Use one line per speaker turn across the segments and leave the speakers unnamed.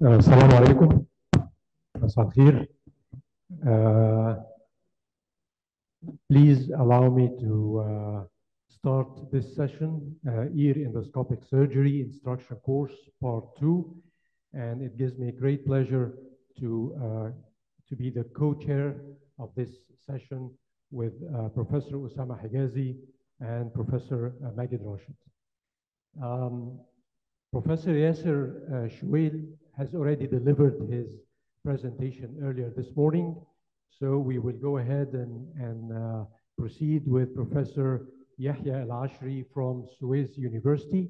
السلام عليكم. مساء الخير. Please allow me to start this session, ear endoscopic surgery instruction course part 2, and it gives me great pleasure to be the co-chair of this session with Professor Usama Higazi and Professor Magid Rashid. Professor Yasser Shuail has already delivered his presentation earlier this morning, so we will go ahead and proceed with Professor Yehia Al-Ashri from Suez University.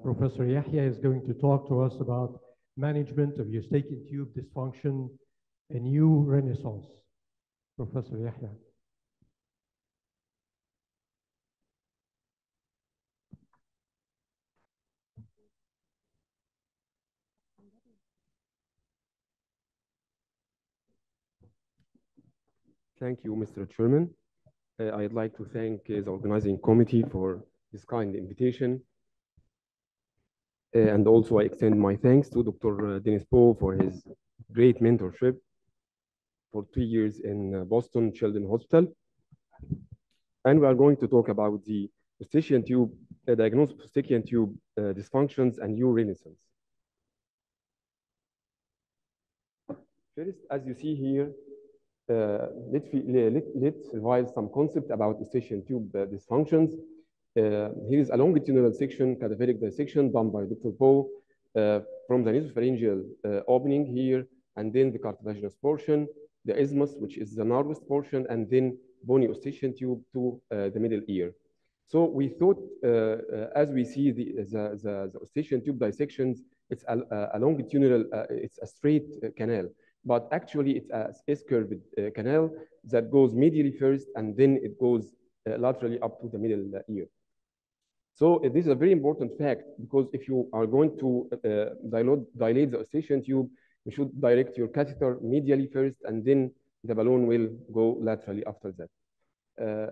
Professor Yehia is going to talk to us about management of eustachian tube dysfunction, a new renaissance. Professor Yehia.
Thank you, Mr. Chairman. I'd like to thank the organizing committee for this kind invitation. And also I extend my thanks to Dr. Dennis Poe for his great mentorship for 2 years in Boston Children's Hospital. And we are going to talk about the eustachian tube, diagnosis of eustachian tube dysfunctions and new renaissance. First, as you see here, let's revise some concept about eustachian tube dysfunctions. Here is a longitudinal section, cadaveric dissection done by Dr. Poe from the nasopharyngeal opening here, and then the cartilaginous portion, the isthmus, which is the narrowest portion, and then bony eustachian tube to the middle ear. So we thought, as we see the eustachian tube dissections, it's a longitudinal, it's a straight canal. But actually, it's a S-curved canal that goes medially first, and then it goes laterally up to the middle ear. So this is a very important fact, because if you are going to dilate the eustachian tube, you should direct your catheter medially first, and then the balloon will go laterally after that.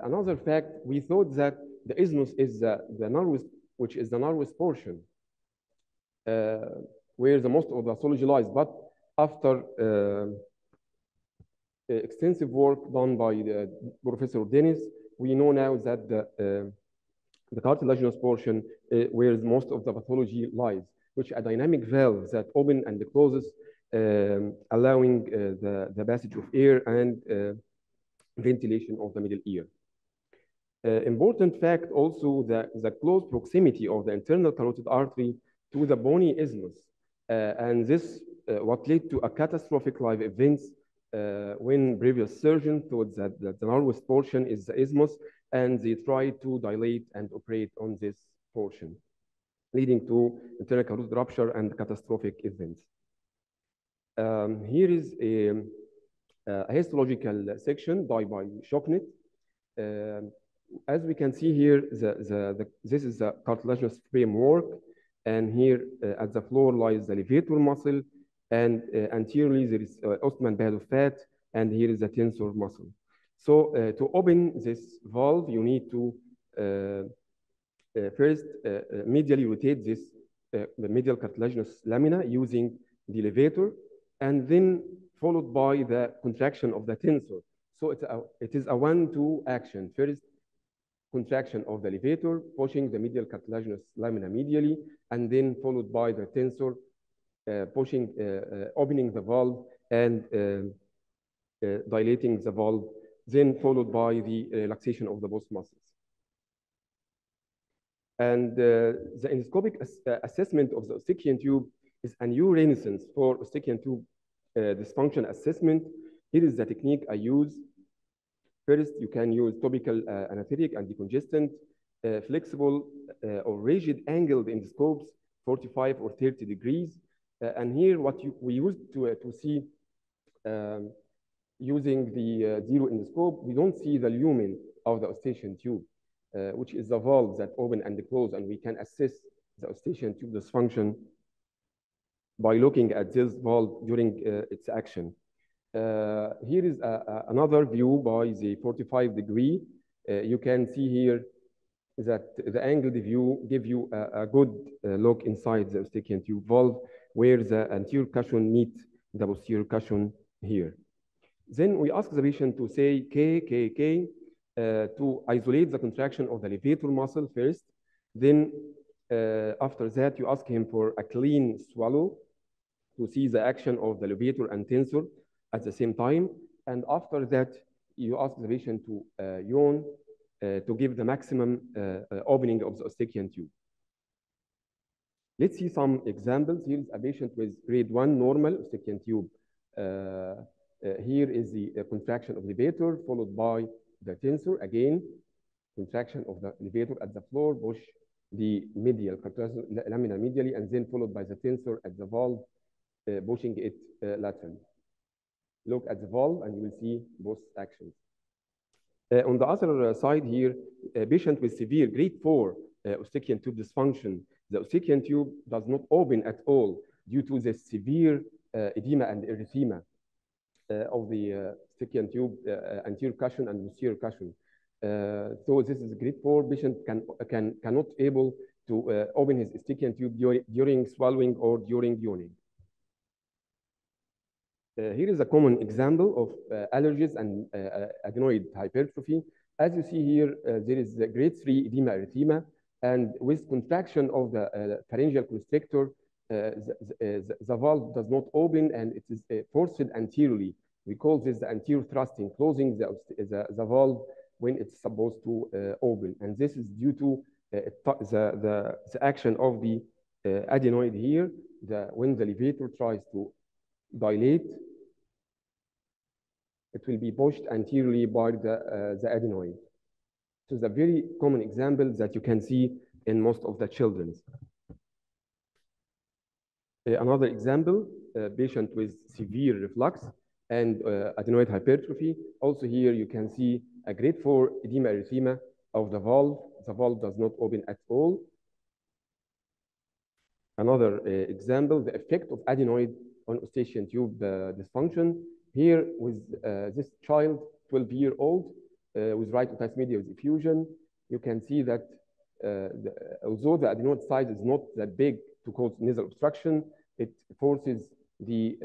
Another fact, we thought that the isthmus is the narrowest, which is the narrowest portion, where the most of the pathology lies. But after extensive work done by Professor Dennis, we know now that the cartilaginous portion where most of the pathology lies, which are dynamic valves that open and closes, allowing the passage of air and ventilation of the middle ear. Important fact also, the close proximity of the internal carotid artery to the bony isthmus, and this what led to a catastrophic live events when previous surgeon thought that the narrowest portion is the isthmus, and they tried to dilate and operate on this portion, leading to internal carotid rupture and catastrophic events. Here is a histological section done by Shocknet. As we can see here, this is the cartilaginous framework, and here at the floor lies the levator muscle, and anteriorly there is Ostman band of fat, and here is the tensor muscle. So to open this valve, you need to first medially rotate this the medial cartilaginous lamina using the levator, and then followed by the contraction of the tensor. So it is a 1-2 action. First, contraction of the levator, pushing the medial cartilaginous lamina medially, and then followed by the tensor, pushing, opening the valve and dilating the valve, then followed by the relaxation of the both muscles. And the endoscopic assessment of the eustachian tube is a new renaissance for eustachian tube dysfunction assessment. Here is the technique I use. First, you can use topical anesthetic and decongestant, flexible or rigid angled endoscopes, 45 or 30 degrees. And here, what we used to see using the zero endoscope, we don't see the lumen of the eustachian tube, which is the valve that open and close, and we can assess the eustachian tube dysfunction by looking at this valve during its action. Here is another view by the 45 degree. You can see here that the angled view give you a good look inside the Eustachian tube valve, where the anterior cushion meets the posterior cushion here. Then we ask the patient to say K, K, K, to isolate the contraction of the levator muscle first. Then after that, you ask him for a clean swallow to see the action of the levator and tensor at the same time. And after that, you ask the patient to yawn to give the maximum opening of the Eustachian tube. Let's see some examples. Here is a patient with grade 1 normal Eustachian tube. Here is the contraction of levator, followed by the tensor. Again, contraction of the levator at the floor, push the medial lamina medially, and then followed by the tensor at the valve, pushing it laterally. Look at the valve, and you will see both actions. On the other side here, a patient with severe grade 4 Eustachian tube dysfunction. The Eustachian tube does not open at all due to the severe edema and erythema of the Eustachian tube anterior cushion and posterior cushion. So this is grade 4. Patient cannot able to open his Eustachian tube during swallowing or during yawning. Here is a common example of allergies and adenoid hypertrophy. As you see here, there is the grade 3 edema erythema, and with contraction of the pharyngeal constrictor, the valve does not open and it is forced anteriorly. We call this the anterior thrusting, closing the valve when it's supposed to open. And this is due to the action of the adenoid here. When the levator tries to dilate, it will be pushed anteriorly by the adenoid. So it's a very common example that you can see in most of the children. Another example, a patient with severe reflux and adenoid hypertrophy. Also here you can see a grade 4 edema erythema of the valve. The valve does not open at all. Another example, the effect of adenoid on Eustachian tube dysfunction. Here with this child, 12-year-old, with right otitis media with effusion, you can see that although the adenoid size is not that big to cause nasal obstruction, it forces the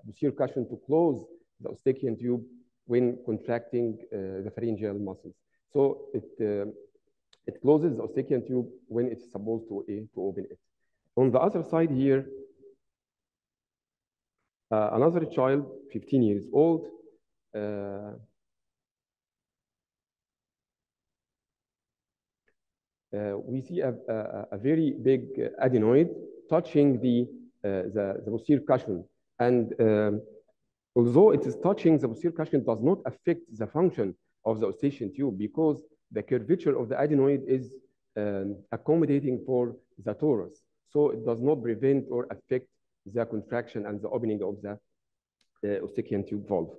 posterior cushion to close the Eustachian tube when contracting the pharyngeal muscles. So it closes the Eustachian tube when it's supposed to open it. On the other side here, another child, 15 years old, we see a very big adenoid touching the posterior cushion. And although it is touching the posterior cushion, it does not affect the function of the Eustachian tube because the curvature of the adenoid is accommodating for the torus. So it does not prevent or affect the contraction and the opening of the Eustachian tube valve.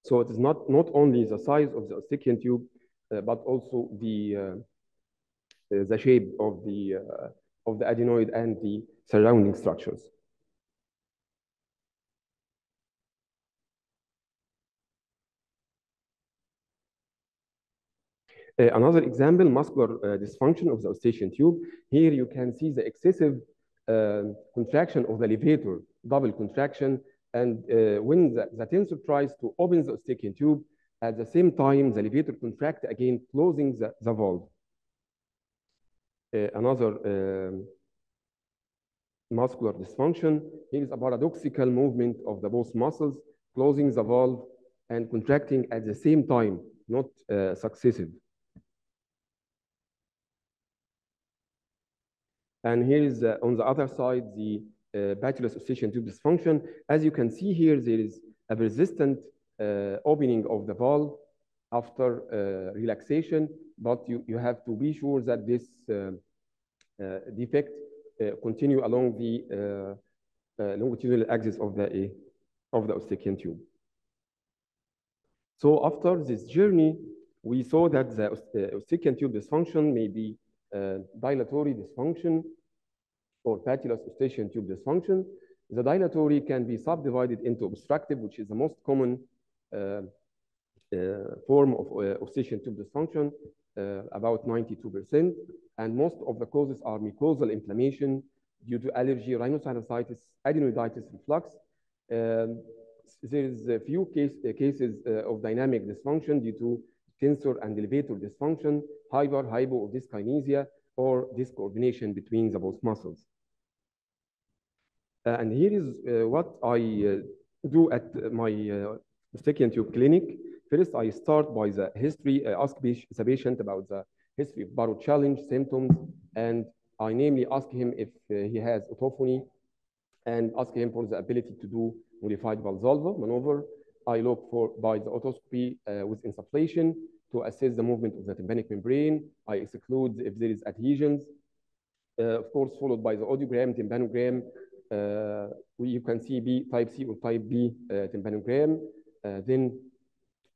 So it is not only the size of the Eustachian tube, but also the shape of the adenoid and the surrounding structures. Another example, muscular dysfunction of the Eustachian tube. Here you can see the excessive contraction of the levator, double contraction, and when the tensor tries to open the Eustachian tube, at the same time the levator contracts again, closing the valve. Another muscular dysfunction. Here is a paradoxical movement of the both muscles, closing the valve and contracting at the same time, not successive. And here is on the other side, the patulous Eustachian tube dysfunction. As you can see here, there is a persistent opening of the valve after relaxation, but you have to be sure that this defect continue along the longitudinal axis of the Eustachian tube. So after this journey, we saw that the Eustachian tube dysfunction may be dilatory dysfunction or patulous Eustachian tube dysfunction. The dilatory can be subdivided into obstructive, which is the most common form of eustachian tube dysfunction, about 92%, and most of the causes are mucosal inflammation due to allergy, rhinosinusitis, adenoiditis, reflux. There is a few cases of dynamic dysfunction due to tensor and elevator dysfunction, hypo, or dyskinesia, or discoordination between the both muscles. And here is what I do at my eustachian tube clinic. First, I start by the history. I ask the patient about the history of Barrow challenge symptoms, and I namely ask him if he has autophony, and ask him for the ability to do modified Valsalva maneuver. I look for by the otoscopy with insufflation to assess the movement of the tympanic membrane. I exclude if there is adhesions. Of course, followed by the audiogram, tympanogram. You can see type C or type B tympanogram. Then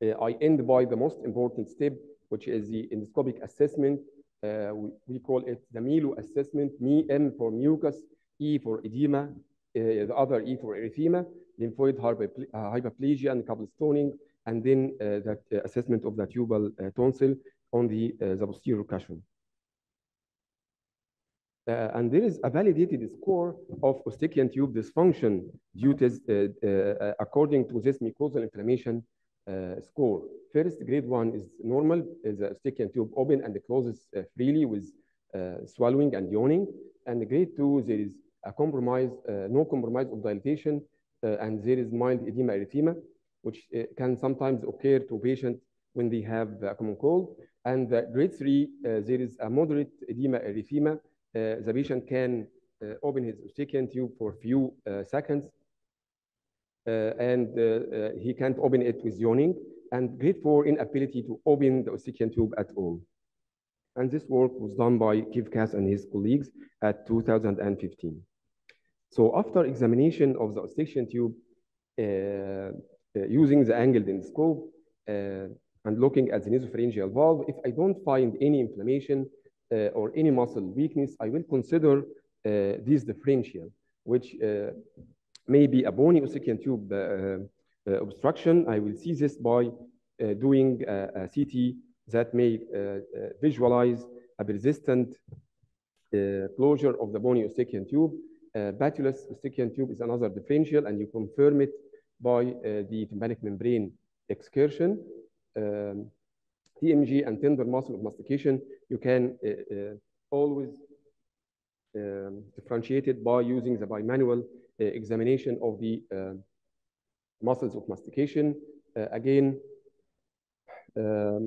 I end by the most important step, which is the endoscopic assessment. We call it the MELO assessment, M for mucus, E for edema, the other E for erythema, lymphoid hyperplasia and couple stoning, and then that assessment of the tubal tonsil on the posterior cushion. And there is a validated score of eustachian tube dysfunction due to, according to this mucosal inflammation score. First, grade 1 is normal, is the eustachian tube open and closes freely with swallowing and yawning. And grade 2, there is a compromise, no compromise of dilatation, and there is mild edema erythema, which can sometimes occur to patients when they have a common cold. And grade 3, there is a moderate edema erythema. The patient can open his eustachian tube for a few seconds, and he can't open it with yawning. And grade 4, inability to open the eustachian tube at all. And this work was done by Kivkas and his colleagues at 2015. So after examination of the eustachian tube using the angled endoscope and looking at the nasopharyngeal valve, if I don't find any inflammation or any muscle weakness, I will consider this differential, which may be a bony eustachian tube obstruction. I will see this by doing a CT that may visualize a persistent closure of the bony eustachian tube. Patulous eustachian tube is another differential, and you confirm it by the tympanic membrane excursion. TMG and tender muscle of mastication, you can always differentiate it by using the bimanual examination of the muscles of mastication. Again,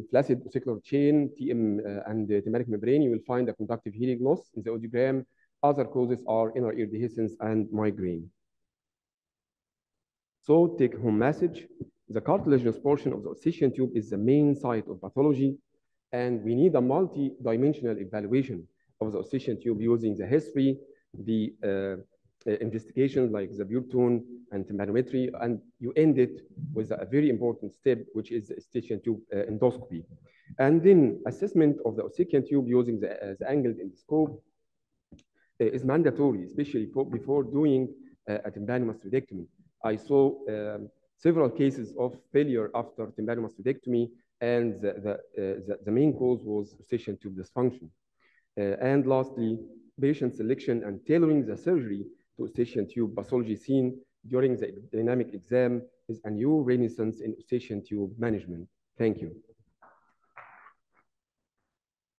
flaccid ossicular chain, TM and the tympanic membrane, you will find a conductive hearing loss in the audiogram. Other causes are inner ear dehiscence and migraine. So take home message. The cartilaginous portion of the eustachian tube is the main site of pathology, and we need a multi-dimensional evaluation of the eustachian tube using the history, the investigation like the Burton and tympanometry, and you end it with a very important step, which is the eustachian tube endoscopy. And then assessment of the eustachian tube using the angled endoscope is mandatory, especially before doing a tympanомastectomy. I saw several cases of failure after tympanомastectomy, and the main cause was eustachian tube dysfunction. And lastly, patient selection and tailoring the surgery to eustachian tube pathology seen during the dynamic exam is a new renaissance in eustachian tube management. Thank you.